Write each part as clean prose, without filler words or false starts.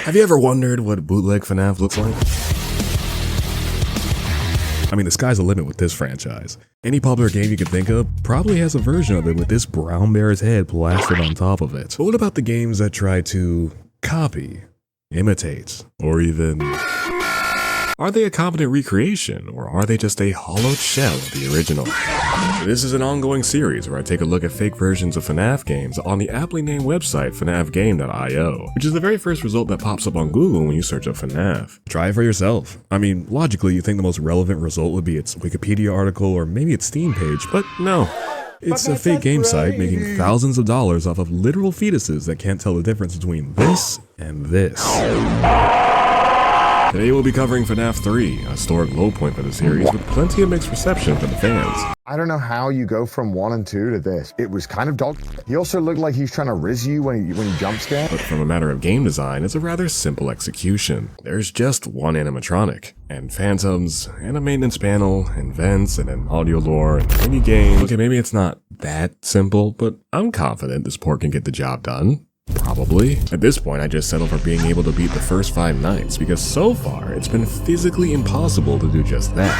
Have you ever wondered what bootleg FNAF looks like? I mean, the sky's the limit with this franchise. Any popular game you could think of probably has a version of it with this brown bear's head plastered on top of it. But what about the games that try to copy, imitate, or even... Are they a competent recreation, or are they just a hollowed shell of the original? This is an ongoing series where I take a look at fake versions of FNAF games on the aptly named website FNAFgame.io, which is the very first result that pops up on Google when you search up FNAF. Try it for yourself. I mean, logically, you think the most relevant result would be its Wikipedia article or maybe its Steam page, but no. It's a fake game site making thousands of dollars off of literal fetuses that can't tell the difference between this and this. Today we'll be covering FNAF 3, a historic low point for the series with plenty of mixed reception from the fans. I don't know how you go from 1 and 2 to this. It was kind of dog. He also looked like he's trying to riz you when he jump scared. But from a matter of game design, it's a rather simple execution. There's just one animatronic, and phantoms, and a maintenance panel, and vents, and an audio lore, and mini games. Okay, maybe it's not that simple, but I'm confident this port can get the job done. Probably. At this point, I just settle for being able to beat the first 5 nights, because so far, it's been physically impossible to do just that.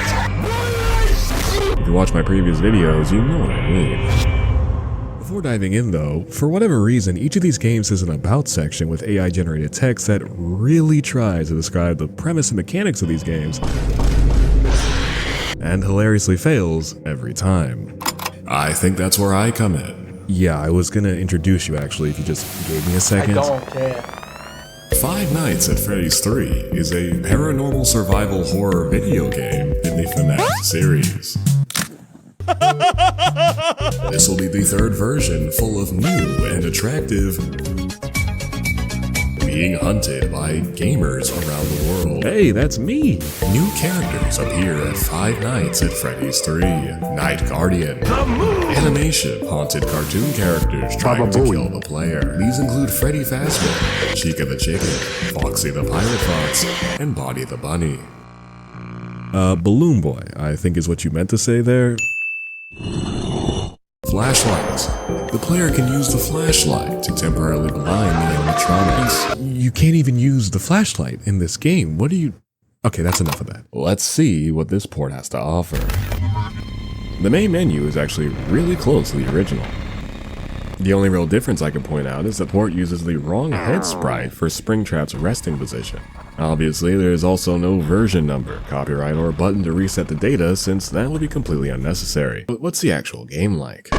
If you watch my previous videos, you know what I mean. Before diving in though, for whatever reason, each of these games has an about section with AI generated text that really tries to describe the premise and mechanics of these games, and hilariously fails every time. I think that's where I come in. Yeah, I was gonna introduce you actually if you just gave me a second. I don't care. Five Nights at Freddy's 3 is a paranormal survival horror video game in the FNAF series. This will be the 3rd version, full of new and attractive being hunted by gamers around the world. Hey, that's me! New characters appear at Five Nights at Freddy's 3. Night Guardian, animation, haunted cartoon characters trying to kill the player. These include Freddy Fazbear, Chica the Chicken, Foxy the Pirate Fox, and Bonnie the Bunny. Balloon Boy, I think is what you meant to say there. Flashlight. The player can use the flashlight to temporarily blind the animatronics. You can't even use the flashlight in this game. What do you... Okay, that's enough of that. Let's see what this port has to offer. The main menu is actually really close to the original. The only real difference I can point out is the port uses the wrong head sprite for Springtrap's resting position. Obviously, there is also no version number, copyright, or button to reset the data, since that would be completely unnecessary. But what's the actual game like?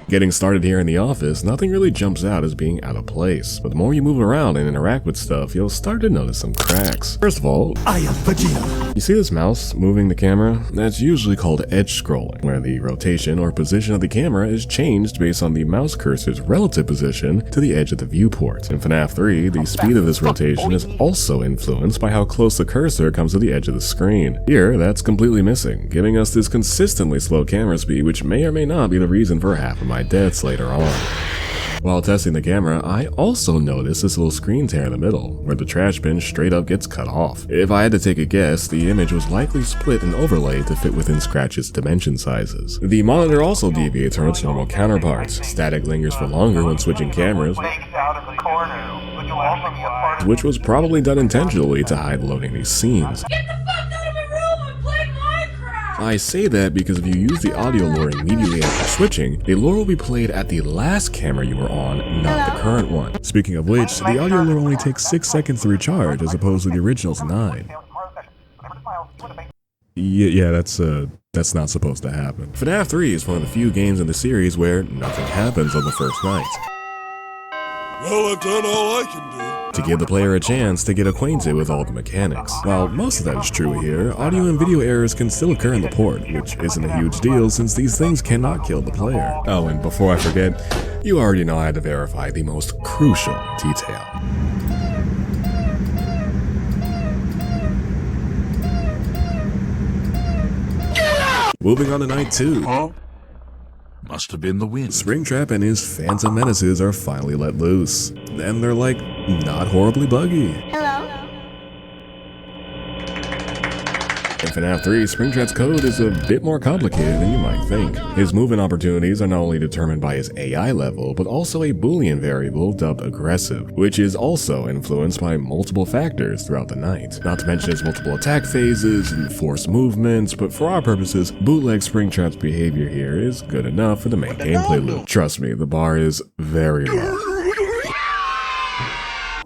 Getting started here in the office, nothing really jumps out as being out of place, but the more you move around and interact with stuff, you'll start to notice some cracks. First of all, I am Vegeta. You see this mouse moving the camera? That's usually called edge scrolling, where the rotation or position of the camera is changed based on the mouse cursor's relative position to the edge of the viewport. In FNAF 3, the speed of this rotation is also influenced by how close the cursor comes to the edge of the screen. Here, that's completely missing, giving us this consistently slow camera speed, which may or may not be the reason for half of my deaths later on. While testing the camera, I also noticed this little screen tear in the middle, where the trash bin straight up gets cut off. If I had to take a guess, the image was likely split and overlaid to fit within Scratch's dimension sizes. The monitor also deviates from its normal counterparts. Static lingers for longer when switching cameras, which was probably done intentionally to hide loading these scenes. I say that because if you use the audio lure immediately after switching, the lure will be played at the last camera you were on, not the current one. Speaking of which, the audio lure only takes 6 seconds to recharge as opposed to the original's 9. Yeah, that's not supposed to happen. FNAF 3 is one of the few games in the series where nothing happens on the first night. Well, I've done all I can do. To give the player a chance to get acquainted with all the mechanics. While most of that is true here, audio and video errors can still occur in the port, which isn't a huge deal since these things cannot kill the player. Oh, and before I forget, you already know I had to verify the most crucial detail. Moving on to night 2. Huh? Must have been the wind. Springtrap and his phantom menaces are finally let loose. And they're like, not horribly buggy. Hello? In FNAF 3, Springtrap's code is a bit more complicated than you might think. His movement opportunities are not only determined by his AI level, but also a Boolean variable dubbed aggressive, which is also influenced by multiple factors throughout the night. Not to mention his multiple attack phases and forced movements, but for our purposes, Bootleg Springtrap's behavior here is good enough for the main gameplay loop. Trust me, the bar is very low.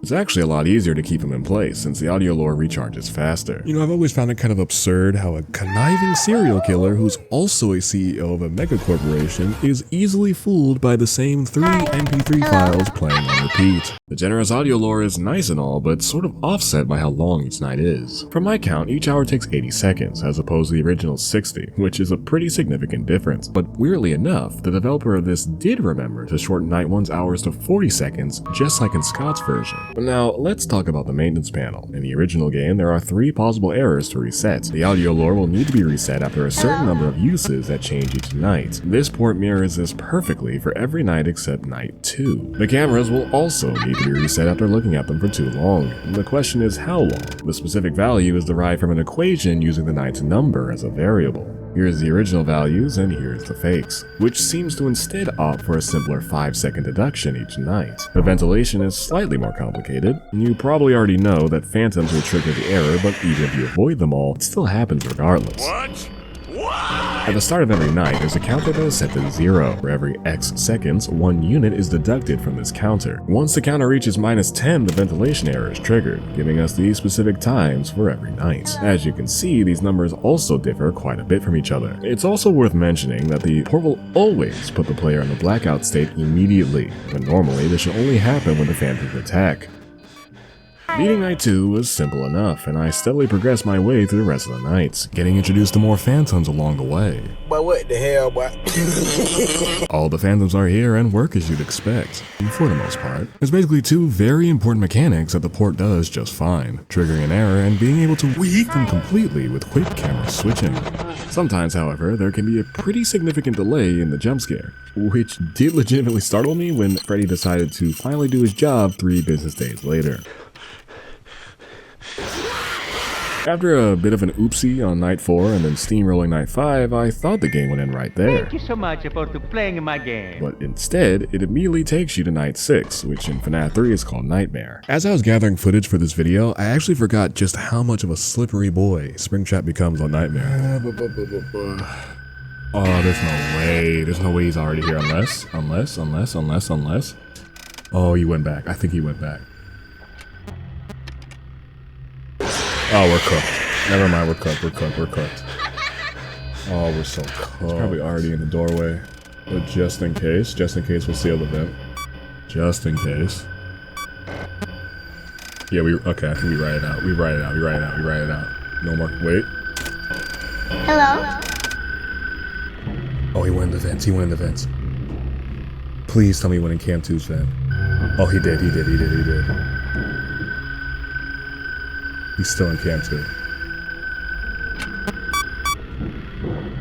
It's actually a lot easier to keep him in place since the audio lore recharges faster. You know, I've always found it kind of absurd how a conniving serial killer who's also a CEO of a mega corporation is easily fooled by the same 3 MP3 files playing on repeat. The generous audio lore is nice and all, but sort of offset by how long each night is. From my count, each hour takes 80 seconds as opposed to the original 60, which is a pretty significant difference. But weirdly enough, the developer of this did remember to shorten night 1's hours to 40 seconds, just like in Scott's version. But now, let's talk about the maintenance panel. In the original game, there are 3 possible errors to reset. The audio lore will need to be reset after a certain number of uses that change each night. This port mirrors this perfectly for every night except night 2. The cameras will also need to be reset after looking at them for too long. The question is how long? The specific value is derived from an equation using the night's number as a variable. Here's the original values and here's the fakes, which seems to instead opt for a simpler 5-second deduction each night. The ventilation is slightly more complicated, and you probably already know that phantoms will trigger the error, but even if you avoid them all, it still happens regardless. What? At the start of every night, there's a counter that is set to 0. For every X seconds, 1 unit is deducted from this counter. Once the counter reaches -10, the ventilation error is triggered, giving us these specific times for every night. As you can see, these numbers also differ quite a bit from each other. It's also worth mentioning that the port will always put the player in the blackout state immediately, but normally this should only happen when the phantoms attack. Beating night 2 was simple enough, and I steadily progressed my way through the rest of the nights, getting introduced to more phantoms along the way. But what the hell, boy? All the phantoms are here and work as you'd expect, for the most part. There's basically 2 very important mechanics that the port does just fine, triggering an error and being able to weak them completely with quick camera switching. Sometimes, however, there can be a pretty significant delay in the jump scare, which did legitimately startle me when Freddy decided to finally do his job 3 business days later. After a bit of an oopsie on night 4 and then steamrolling night 5, I thought the game would end right there. Thank you so much for playing my game. But instead, it immediately takes you to night 6, which in FNAF 3 is called Nightmare. As I was gathering footage for this video, I actually forgot just how much of a slippery boy Springtrap becomes on Nightmare. Oh, there's no way. There's no way he's already here unless. Oh, he went back. I think he went back. Oh, we're cooked. Never mind, we're cooked. Oh, we're so cooked. He's probably already in the doorway. But just in case, we'll seal the vent. Just in case. Yeah, okay, I think we write it out. We write it out. No more, wait. Hello? Oh, he went in the vents, Please tell me he went in Cam 2's vent. Oh, he did. He's still in Cam 2.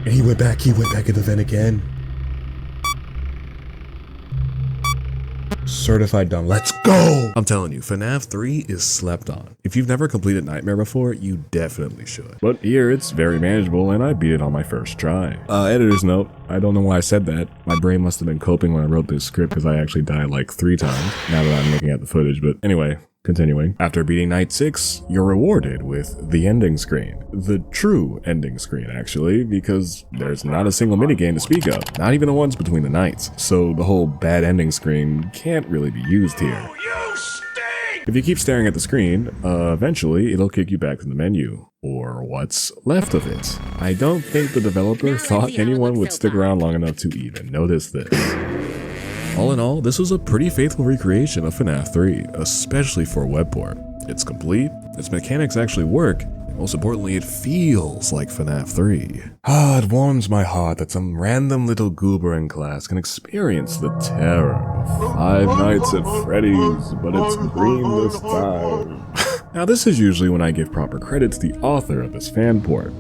And he went back in the vent again. Certified dumb. Let's go! I'm telling you, FNAF 3 is slept on. If you've never completed Nightmare before, you definitely should. But here, it's very manageable, and I beat it on my first try. Editor's note, I don't know why I said that. My brain must have been coping when I wrote this script because I actually died like 3 times, now that I'm looking at the footage, but anyway. Continuing. After beating night 6, you're rewarded with the ending screen. The true ending screen, actually, because there's not a single minigame to speak of, not even the ones between the nights, so the whole bad ending screen can't really be used here. You stink! If you keep staring at the screen, eventually it'll kick you back to the menu, or what's left of it. I don't think the developer thought anyone would stick around long enough to even notice this. All in all, this was a pretty faithful recreation of FNAF 3, especially for a web port. It's complete, its mechanics actually work, and most importantly, it feels like FNAF 3. It warms my heart that some random little goober in class can experience the terror of 5 Nights at Freddy's, but it's green this time. Now this is usually when I give proper credit to the author of this fan port.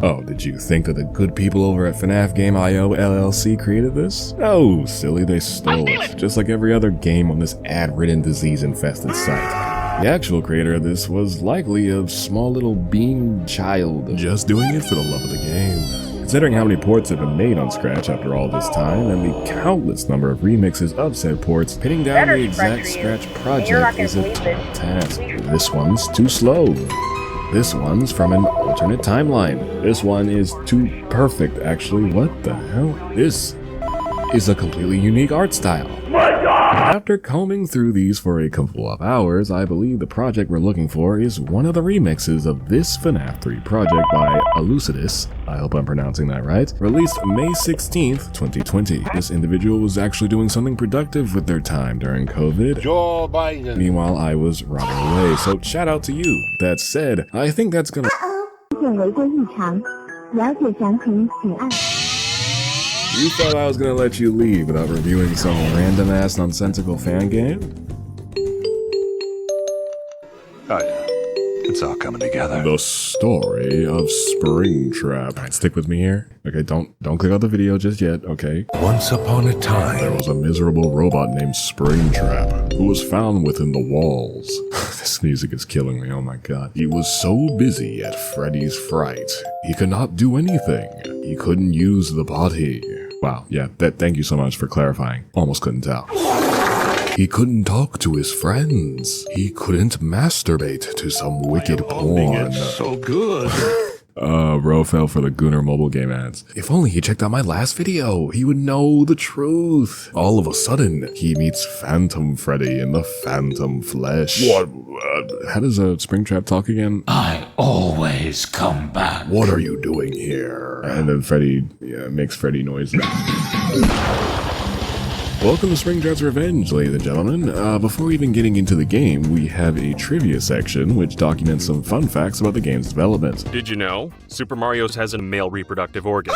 Oh, did you think that the good people over at FNAF Game.io LLC created this? No, silly, they stole it, just like every other game on this ad-ridden, disease-infested site. The actual creator of this was likely a small little bean child, just doing it for the love of the game. Considering how many ports have been made on Scratch after all this time, and the countless number of remixes of said ports, pinning down the exact Scratch project is a tough task. This one's too slow. This one's from an alternate timeline. This one is too perfect, actually. What the hell? This is a completely unique art style. After combing through these for a couple of hours, I believe the project we're looking for is one of the remixes of this FNAF 3 project by Elucidus, I hope I'm pronouncing that right, released May 16th, 2020. This individual was actually doing something productive with their time during COVID. Joe Biden. Meanwhile, I was rotting away, so shout out to you. That said, I think that's gonna... You thought I was gonna let you leave without reviewing some random-ass nonsensical fan game? Oh yeah, it's all coming together. The story of Springtrap. Alright, stick with me here. Okay, don't click out the video just yet, okay? Once upon a time, there was a miserable robot named Springtrap who was found within the walls. This music is killing me, oh my god. He was so busy at Freddy's Fright, he could not do anything. He couldn't use the body. Wow, yeah, thank you so much for clarifying. Almost couldn't tell. He couldn't talk to his friends. He couldn't masturbate to some wicked porn. It's so good. Bro fell for the Gooner mobile game ads. If only he checked out my last video, he would know the truth. All of a sudden, he meets Phantom Freddy in the phantom flesh. What? How does a Springtrap talk again? I always come back. What are you doing here? And then Freddy makes Freddy noises. Welcome to Springtrap's Revenge, ladies and gentlemen. Before even getting into the game, we have a trivia section which documents some fun facts about the game's development. Did you know? Super Mario's has a male reproductive organ.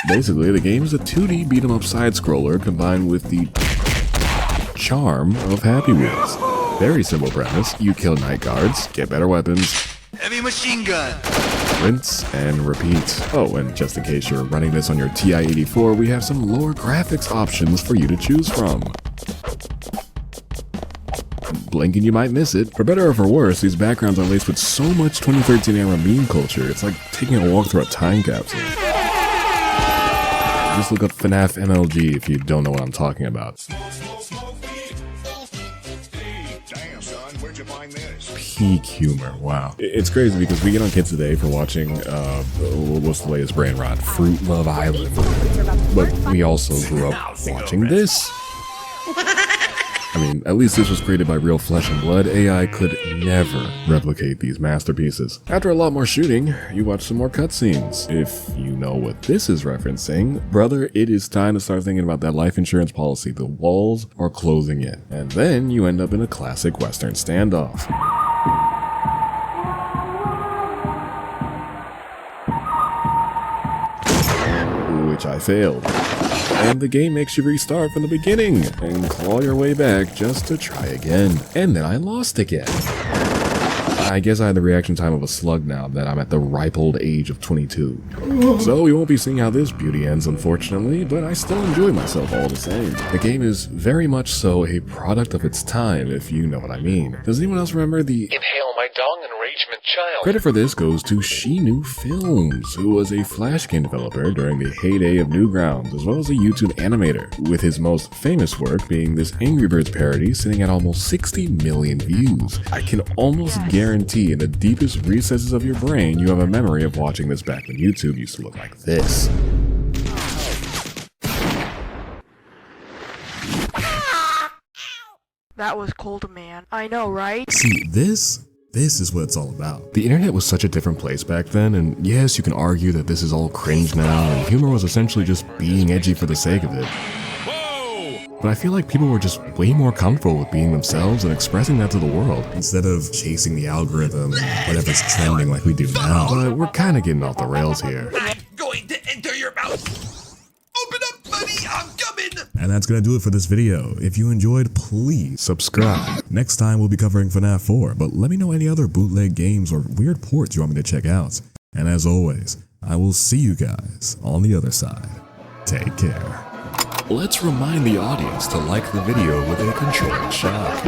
Basically, the game is a 2D beat-em-up side-scroller combined with the charm of Happy Wheels. Very simple premise. You kill night guards, get better weapons, Heavy machine gun. rinse and repeat. Oh, and just in case you're running this on your TI-84, we have some lower graphics options for you to choose from. Blink and you might miss it. For better or for worse, these backgrounds are laced with so much 2013 era meme culture, it's like taking a walk through a time capsule. Just look up FNAF MLG if you don't know what I'm talking about. Peak humor, wow. It's crazy because we get on kids today for watching, what's the latest brain rot? Fruit Love Island. But we also grew up watching this. I mean, at least this was created by real flesh and blood. AI could never replicate these masterpieces. After a lot more shooting, you watch some more cutscenes. If you know what this is referencing, brother, it is time to start thinking about that life insurance policy. The walls are closing in. And then you end up in a classic Western standoff. Which I failed. And the game makes you restart from the beginning and claw your way back just to try again. And then I lost again. I guess I had the reaction time of a slug now that I'm at the ripe old age of 22. So we won't be seeing how this beauty ends, unfortunately, but I still enjoy myself all the same. The game is very much so a product of its time, if you know what I mean. Does anyone else remember the Inhale my dong enragement child? Credit for this goes to She Knew Films, who was a Flash game developer during the heyday of Newgrounds, as well as a YouTube animator, with his most famous work being this Angry Birds parody sitting at almost 60 million views. I can almost guarantee in the deepest recesses of your brain you have a memory of watching this back when YouTube used to look like this. That was cold, man. I know, right? See, this is what it's all about. The internet was such a different place back then, and yes, you can argue that this is all cringe now, and humor was essentially just being edgy for the sake of it. But I feel like people were just way more comfortable with being themselves and expressing that to the world, instead of chasing the algorithm and whatever's trending like we do now. But we're kind of getting off the rails here. I'm going to enter your mouth. Open up, buddy. I'm coming. And that's gonna do it for this video. If you enjoyed, please subscribe. Next time we'll be covering FNAF 4, but let me know any other bootleg games or weird ports you want me to check out. And as always, I will see you guys on the other side. Take care. Let's remind the audience to like the video with a controlled shock.